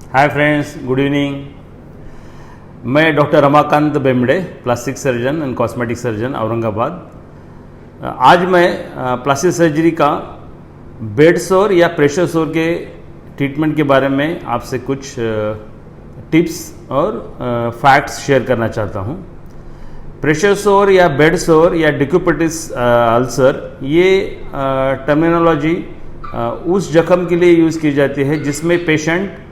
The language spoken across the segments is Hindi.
हाय फ्रेंड्स, गुड इवनिंग। मैं doctor Ramakant Bemade, plastic surgeon and cosmetic surgeon, Aurangabad. आज मैं प्लास्टिक सर्जरी का बेड सोर या प्रेशर सोर के ट्रीटमेंट के बारे में आपसे कुछ टिप्स और फैक्ट्स शेयर करना चाहता हूँ। प्रेशर सोर या बेड सोर या डिक्यूबिटिस अल्सर, ये टर्मिनोलॉजी उस जख्म के लिए यूज़ की जाती है जिसमें पेशेंट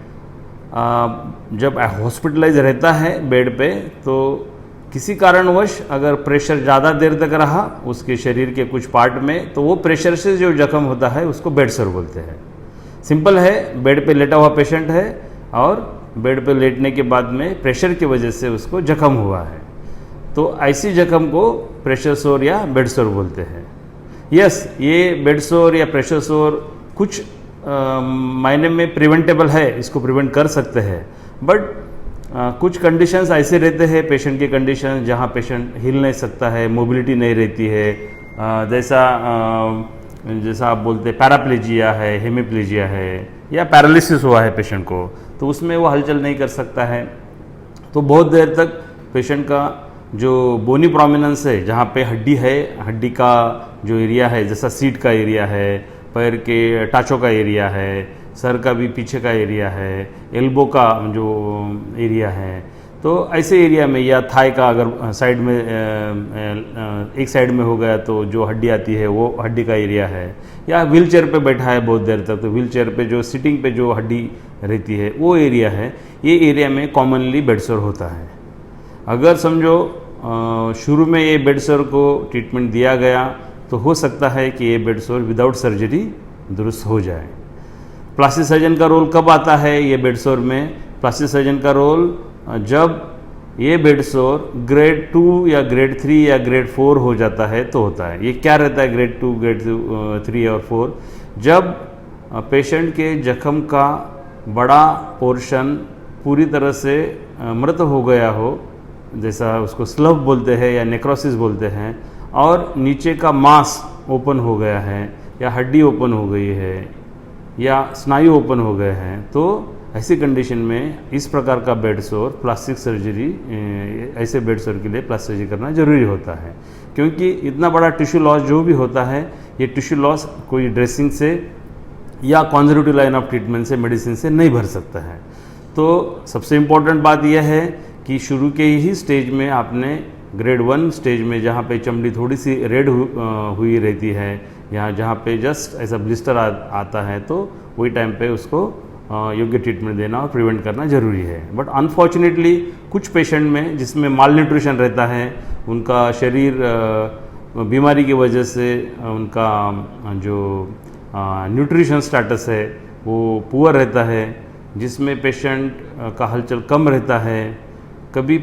जब हॉस्पिटलाइज रहता है बेड पे, तो किसी कारणवश अगर प्रेशर ज़्यादा देर तक रहा उसके शरीर के कुछ पार्ट में, तो वो प्रेशर से जो जख्म होता है उसको बेड सोर बोलते हैं। सिंपल है, बेड पे लेटा हुआ पेशेंट है और बेड पे लेटने के बाद में प्रेशर की वजह से उसको जख्म हुआ है, तो ऐसी जख्म को प्रेशर सोर या बेड सोर बोलते हैं। यस, ये बेड सोर या प्रेशर सोर कुछ मायने में प्रिवेंटेबल है, इसको प्रिवेंट कर सकते हैं, बट कुछ कंडीशंस ऐसे रहते हैं, पेशेंट के कंडीशन जहाँ पेशेंट हिल नहीं सकता है, मोबिलिटी नहीं रहती है, जैसा आप बोलते हैं पैराप्लेजिया है, हेमीप्लेजिया है, या पैरालिसिस हुआ है पेशेंट को, तो उसमें वो हलचल नहीं कर सकता है। तो बहुत देर तक पेशेंट का जो बोनी प्रोमिनेंस है, जहाँ पे हड्डी है, हड्डी का जो एरिया है, जैसा सीट का एरिया है, पैर के टाचों का एरिया है, सर का भी पीछे का एरिया है, एल्बो का जो एरिया है, तो ऐसे एरिया में, या थाई का अगर साइड में एक साइड में हो गया तो जो हड्डी आती है वो हड्डी का एरिया है, या व्हील चेयर पर बैठा है बहुत देर तक, तो व्हील चेयर पे जो सिटिंग पे जो हड्डी रहती है वो एरिया है, ये एरिया में कॉमनली बेड सोर होता है। अगर समझो शुरू में ये बेड सोर को ट्रीटमेंट दिया गया तो हो सकता है कि ये बेड सोर विदाउट सर्जरी दुरुस्त हो जाए। प्लास्टिक सर्जन का रोल कब आता है ये बेड सोर में? प्लास्टिक सर्जन का रोल जब ये बेड सोर ग्रेड 2 या ग्रेड 3 या ग्रेड 4 हो जाता है तो होता है। ये क्या रहता है ग्रेड 2, ग्रेड 3 और 4? जब पेशेंट के जख्म का बड़ा पोर्शन पूरी तरह से मृत हो गया हो, जैसा उसको स्लफ बोलते हैं या नेक्रोसिस बोलते हैं, और नीचे का मांस ओपन हो गया है, या हड्डी ओपन हो गई है, या स्नायु ओपन हो गए हैं, तो ऐसी कंडीशन में इस प्रकार का बेड सोर प्लास्टिक सर्जरी, ऐसे बेड सोर के लिए प्लास्टिक सर्जरी करना ज़रूरी होता है, क्योंकि इतना बड़ा टिश्यू लॉस जो भी होता है, ये टिश्यू लॉस कोई ड्रेसिंग से या कंजर्वेटिव लाइन ऑफ ट्रीटमेंट से, मेडिसिन से नहीं भर सकता है। तो सबसे इम्पोर्टेंट बात यह है कि शुरू के ही स्टेज में आपने ग्रेड 1 स्टेज में, जहाँ पे चमड़ी थोड़ी सी रेड हुई रहती है, या जहाँ पे जस्ट ऐसा ब्लिस्टर आता है, तो वही टाइम पे उसको योग्य ट्रीटमेंट देना और प्रिवेंट करना ज़रूरी है। बट अनफॉर्चुनेटली कुछ पेशेंट में जिसमें माल न्यूट्रिशन रहता है, उनका शरीर बीमारी की वजह से उनका जो न्यूट्रिशन स्टेटस है वो पुअर रहता है, जिसमें पेशेंट का हलचल कम रहता है। कभी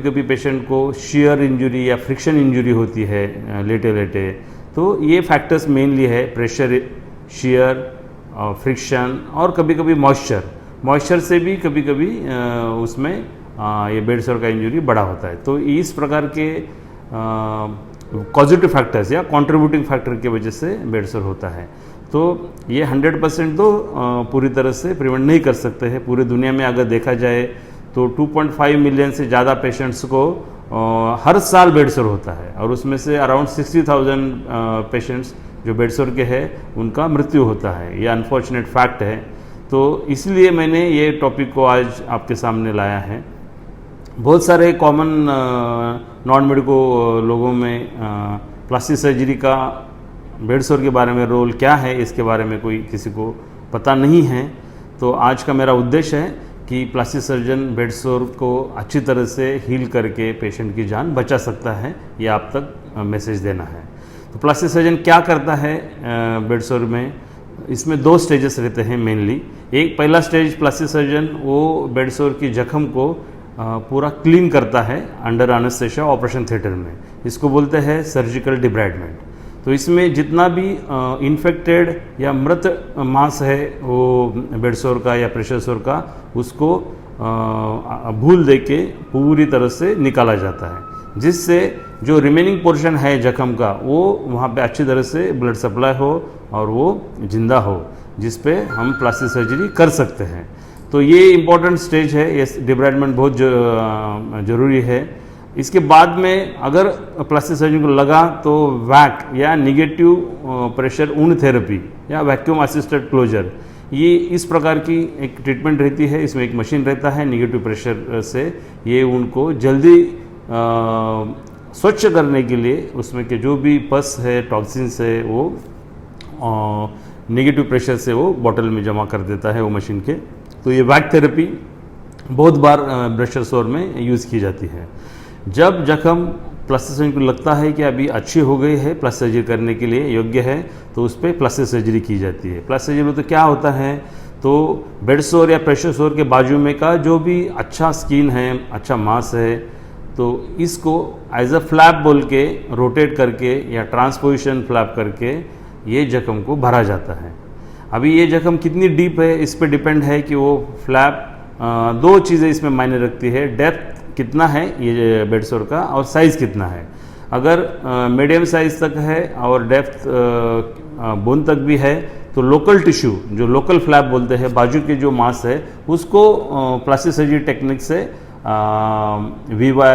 कभी पेशेंट को शियर इंजरी या फ्रिक्शन इंजरी होती है लेटे लेटे, तो ये फैक्टर्स मेनली है प्रेशर, शियर, फ्रिक्शन, और कभी कभी मॉइस्चर से भी कभी कभी उसमें ये बेड सोर का इंजरी बड़ा होता है। तो इस प्रकार के पॉजिटिव फैक्टर्स या कंट्रीब्यूटिंग फैक्टर की वजह से बेड सोर होता है। तो ये 100% तो पूरी तरह से प्रिवेंट नहीं कर सकते हैं। पूरी दुनिया में अगर देखा जाए तो 2.5 मिलियन से ज़्यादा पेशेंट्स को हर साल बेड सोर होता है, और उसमें से अराउंड 60,000 पेशेंट्स जो बेड सोर के हैं उनका मृत्यु होता है। ये अनफॉर्चुनेट फैक्ट है। तो इसलिए मैंने ये टॉपिक को आज आपके सामने लाया है। बहुत सारे कॉमन नॉन मेडिको लोगों में प्लास्टिक सर्जरी का बेड सोर के बारे में रोल क्या है, इसके बारे में कोई किसी को पता नहीं है। तो आज का मेरा उद्देश्य है कि प्लास्टिक सर्जन बेड सोर को अच्छी तरह से हील करके पेशेंट की जान बचा सकता है, ये आप तक मैसेज देना है। तो प्लास्टिक सर्जन क्या करता है बेड सोर में? इसमें 2 स्टेजेस रहते हैं मेनली। एक पहला स्टेज, प्लास्टिक सर्जन वो बेड सोर की जख्म को पूरा क्लीन करता है अंडर एनेस्थीसिया ऑपरेशन थिएटर में। इसको बोलते हैं सर्जिकल डिब्राइडमेंट। तो इसमें जितना भी इन्फेक्टेड या मृत मांस है वो बेड सोर का या प्रेशर सोर का, उसको भूल दे के पूरी तरह से निकाला जाता है, जिससे जो रिमेनिंग पोर्शन है जख्म का वो वहाँ पे अच्छी तरह से ब्लड सप्लाई हो और वो जिंदा हो। जिस पे हम प्लास्टिक सर्जरी कर सकते हैं। तो ये इम्पॉर्टेंट स्टेज है, ये डिब्राइडमेंट बहुत ज़रूरी है। इसके बाद में अगर प्लास्टिक सर्जरी को लगा तो वैक या निगेटिव प्रेशर ऊन थेरेपी या वैक्यूम असिस्टेड क्लोजर, ये इस प्रकार की एक ट्रीटमेंट रहती है। इसमें एक मशीन रहता है, निगेटिव प्रेशर से ये ऊन को जल्दी स्वच्छ करने के लिए उसमें के जो भी पस है, टॉक्सिन्स है, वो नेगेटिव प्रेशर से वो बॉटल में जमा कर देता है वो मशीन के। तो ये वैक थेरेपी बहुत बार ब्रेस्ट सोर में यूज़ की जाती है। जब जख्म प्लास्टिक सर्जरी को लगता है कि अभी अच्छी हो गई है, प्लास्टिक सर्जरी करने के लिए योग्य है, तो उस पर प्लास्टिक सर्जरी की जाती है। प्लास्टिक सर्जरी में तो क्या होता है, तो बेड सोर या प्रेशर सोर के बाजू में का जो भी अच्छा स्किन है, अच्छा मांस है, तो इसको एज अ फ्लैप बोल के रोटेट करके या ट्रांसपोजिशन फ्लैप करके ये जख्म को भरा जाता है। अभी ये जख्म कितनी डीप है इस पे डिपेंड है कि वो फ्लैप, दो चीज़ें इसमें मायने रखती है, डेप्थ कितना है ये बेड सोर का और साइज़ कितना है। अगर मीडियम साइज़ तक है और डेप्थ बोन तक भी है, तो लोकल टिश्यू, जो लोकल फ्लैप बोलते हैं, बाजू के जो मांस है, उसको प्लास्टिक सर्जरी टेक्निक से VY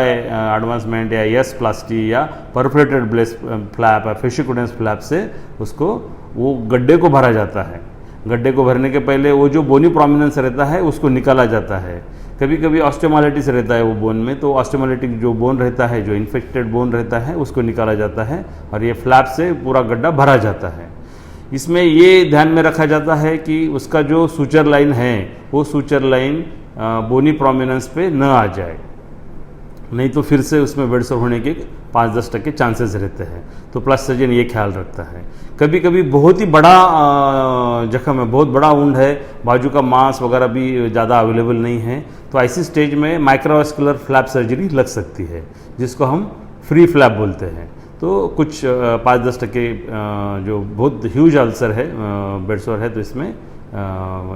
एडवांसमेंट या यस प्लास्टी या परफोरेटेड ब्लेस फ्लैप या फेशिकुडेंस फ्लैप से उसको वो गड्ढे को भरा जाता है। गड्ढे को भरने के पहले वो जो बोनी प्रोमिनेंस रहता है उसको निकाला जाता है। कभी कभी ऑस्टियोमाइलिटिस रहता है वो बोन में, तो ऑस्टियोमाइलिटिक जो बोन रहता है, जो इन्फेक्टेड बोन रहता है, उसको निकाला जाता है और ये फ्लैप से पूरा गड्ढा भरा जाता है। इसमें ये ध्यान में रखा जाता है कि उसका जो सूचर लाइन है वो सूचर लाइन बोनी प्रोमिनेंस पे न आ जाए, नहीं तो फिर से उसमें बेड सोर होने के 5-10% चांसेस रहते हैं। तो प्लास्टिक सर्जन ये ख्याल रखता है। कभी कभी बहुत ही बड़ा जख्म है, बहुत बड़ा वुंड है, बाजू का मांस वगैरह भी ज़्यादा अवेलेबल नहीं है, तो ऐसी स्टेज में माइक्रोवास्कुलर फ्लैप सर्जरी लग सकती है, जिसको हम फ्री फ्लैप बोलते हैं। तो कुछ 5-10% जो बहुत ह्यूज अल्सर है, बेड सोर है, तो इसमें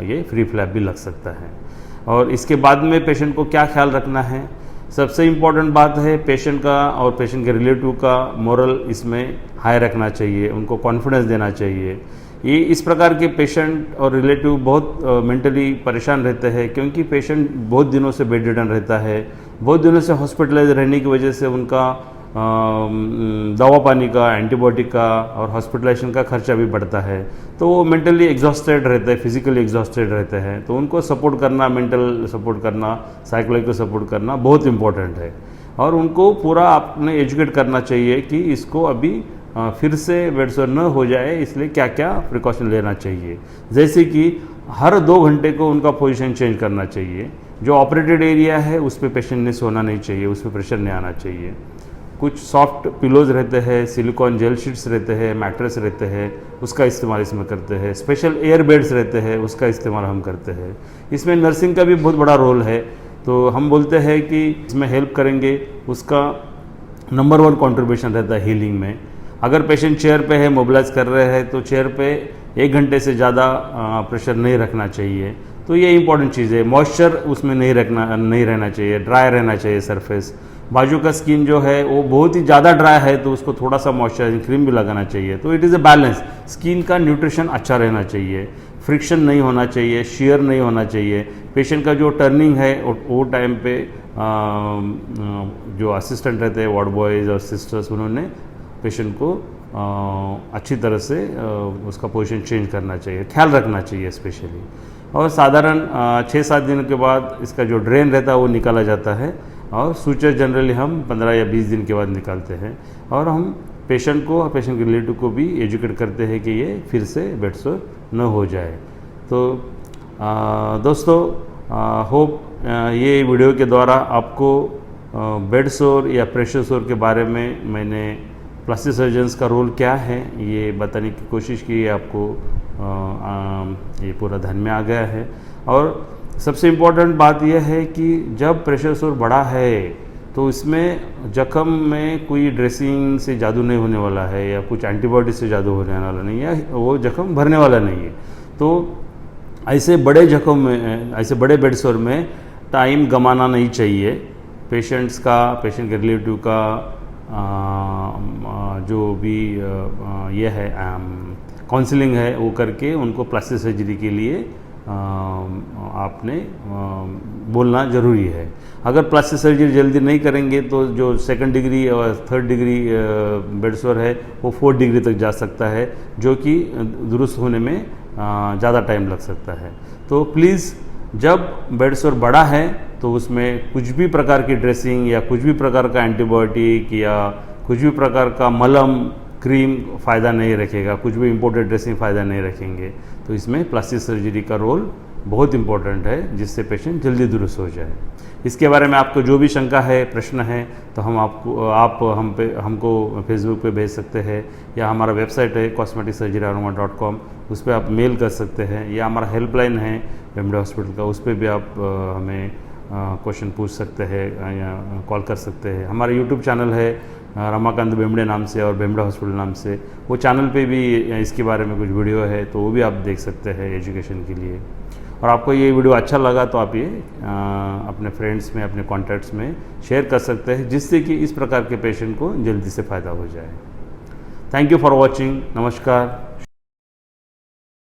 ये फ्री फ्लैप भी लग सकता है। और इसके बाद में पेशेंट को क्या ख्याल रखना है, सबसे इम्पॉर्टेंट बात है पेशेंट का और पेशेंट के रिलेटिव का मोरल इसमें हाई रखना चाहिए, उनको कॉन्फिडेंस देना चाहिए। ये इस प्रकार के पेशेंट और रिलेटिव बहुत मेंटली परेशान रहते हैं, क्योंकि पेशेंट बहुत दिनों से बेड रिडन रहता है, बहुत दिनों से हॉस्पिटलाइज रहने की वजह से उनका दवा पानी का, एंटीबायोटिक का और हॉस्पिटलाइजेशन का खर्चा भी बढ़ता है, तो वो मेंटली एग्जॉस्टेड रहते हैं, फिजिकली एग्जॉस्टेड रहते हैं। तो उनको सपोर्ट करना, मेंटल सपोर्ट करना, साइकोलॉजिकल सपोर्ट करना बहुत इंपॉर्टेंट है। और उनको पूरा आपने एजुकेट करना चाहिए कि इसको अभी फिर से बेड सोर न हो जाए, इसलिए क्या क्या प्रिकॉशन लेना चाहिए। जैसे कि हर 2 घंटे को उनका पोजीशन चेंज करना चाहिए। जो ऑपरेटेड एरिया है उस पर पेशेंट ने सोना नहीं चाहिए, उस पर प्रेशर नहीं आना चाहिए। कुछ सॉफ्ट पिलोज रहते हैं, सिलिकॉन जेल शीट्स रहते हैं, मैट्रेस रहते हैं, उसका इस्तेमाल इसमें करते हैं। स्पेशल एयर बेड्स रहते हैं, उसका इस्तेमाल हम करते हैं। इसमें नर्सिंग का भी बहुत बड़ा रोल है, तो हम बोलते हैं कि इसमें हेल्प करेंगे, उसका नंबर 1 कंट्रीब्यूशन रहता है हीलिंग में। अगर पेशेंट चेयर पे है, मोबिलाइज कर रहे हैं, तो चेयर पे 1 घंटे से ज़्यादा प्रेशर नहीं रखना चाहिए। तो ये इंपॉर्टेंट चीज़ है। मॉइस्चर उसमें नहीं रहना चाहिए, ड्राई रहना चाहिए सरफेस। बाजू का स्किन जो है वो बहुत ही ज़्यादा ड्राई है, तो उसको थोड़ा सा मॉइस्चराइजिंग क्रीम भी लगाना चाहिए। तो it is a balance. Skin का न्यूट्रिशन अच्छा रहना चाहिए, फ्रिक्शन नहीं होना चाहिए, शेयर नहीं होना चाहिए। पेशेंट का जो टर्निंग है वो टाइम पे जो असिस्टेंट रहते हैं, वार्ड बॉयज़ और सिस्टर्स, उन्होंने पेशेंट को अच्छी तरह से उसका पोजीशन चेंज करना चाहिए, ख्याल रखना चाहिए स्पेशली। और साधारण 6-7 दिन के बाद इसका जो ड्रेन रहता है वो निकाला जाता है, और सूचर जनरली हम 15 या 20 दिन के बाद निकालते हैं। और हम पेशेंट को और पेशेंट के रिलेटिव को भी एजुकेट करते हैं कि ये फिर से बेड सोर न हो जाए। तो दोस्तों, होप ये वीडियो के द्वारा आपको बेड सोर या प्रेशर सोर के बारे में मैंने प्लास्टिक सर्जन्स का रोल क्या है ये बताने की कोशिश की है। आपको ये पूरा ध्यान में आ गया है। और सबसे इम्पोर्टेंट बात यह है कि जब प्रेशर सोर बड़ा है तो इसमें जख्म में कोई ड्रेसिंग से जादू नहीं होने वाला है, या कुछ एंटीबायोटिक से जादू होने वाला नहीं है, वो जख्म भरने वाला नहीं है। तो ऐसे बड़े जख्म में, ऐसे बड़े बेड सोर में टाइम गंवाना नहीं चाहिए। पेशेंट्स का, पेशेंट के रिलेटिव का जो भी ये है काउंसलिंग है वो करके उनको प्लास्टिक सर्जरी के लिए आपने बोलना ज़रूरी है। अगर प्लास्टिक सर्जरी जल्दी नहीं करेंगे तो जो 2nd डिग्री और 3rd डिग्री बेड सोर है वो 4th डिग्री तक जा सकता है, जो कि दुरुस्त होने में ज़्यादा टाइम लग सकता है। तो प्लीज़ जब बेड सोर बड़ा है तो उसमें कुछ भी प्रकार की ड्रेसिंग या कुछ भी प्रकार का एंटीबायोटिक या कुछ भी प्रकार का मलम क्रीम फ़ायदा नहीं रखेगा, कुछ भी इम्पोर्टेड ड्रेसिंग फ़ायदा नहीं रखेंगे। तो इसमें प्लास्टिक सर्जरी का रोल बहुत इंपॉर्टेंट है, जिससे पेशेंट जल्दी दुरुस्त हो जाए। इसके बारे में आपको जो भी शंका है, प्रश्न है, तो आप हमको फेसबुक पे भेज सकते हैं, या हमारा वेबसाइट है cosmeticsurgeryaroma.com, उस पर आप मेल कर सकते हैं, या हमारा हेल्पलाइन है बेमडे हॉस्पिटल का, उस पर भी आप हमें क्वेश्चन पूछ सकते हैं या कॉल कर सकते हैं। हमारा यूट्यूब चैनल है रमाकांत बेमडे नाम से और बेमडे हॉस्पिटल नाम से, वो चैनल पे भी इसके बारे में कुछ वीडियो है, तो वो भी आप देख सकते हैं एजुकेशन के लिए। और आपको ये वीडियो अच्छा लगा तो आप ये अपने फ्रेंड्स में, अपने कॉन्टैक्ट्स में शेयर कर सकते हैं, जिससे कि इस प्रकार के पेशेंट को जल्दी से फ़ायदा हो जाए। Thank you for watching. नमस्कार।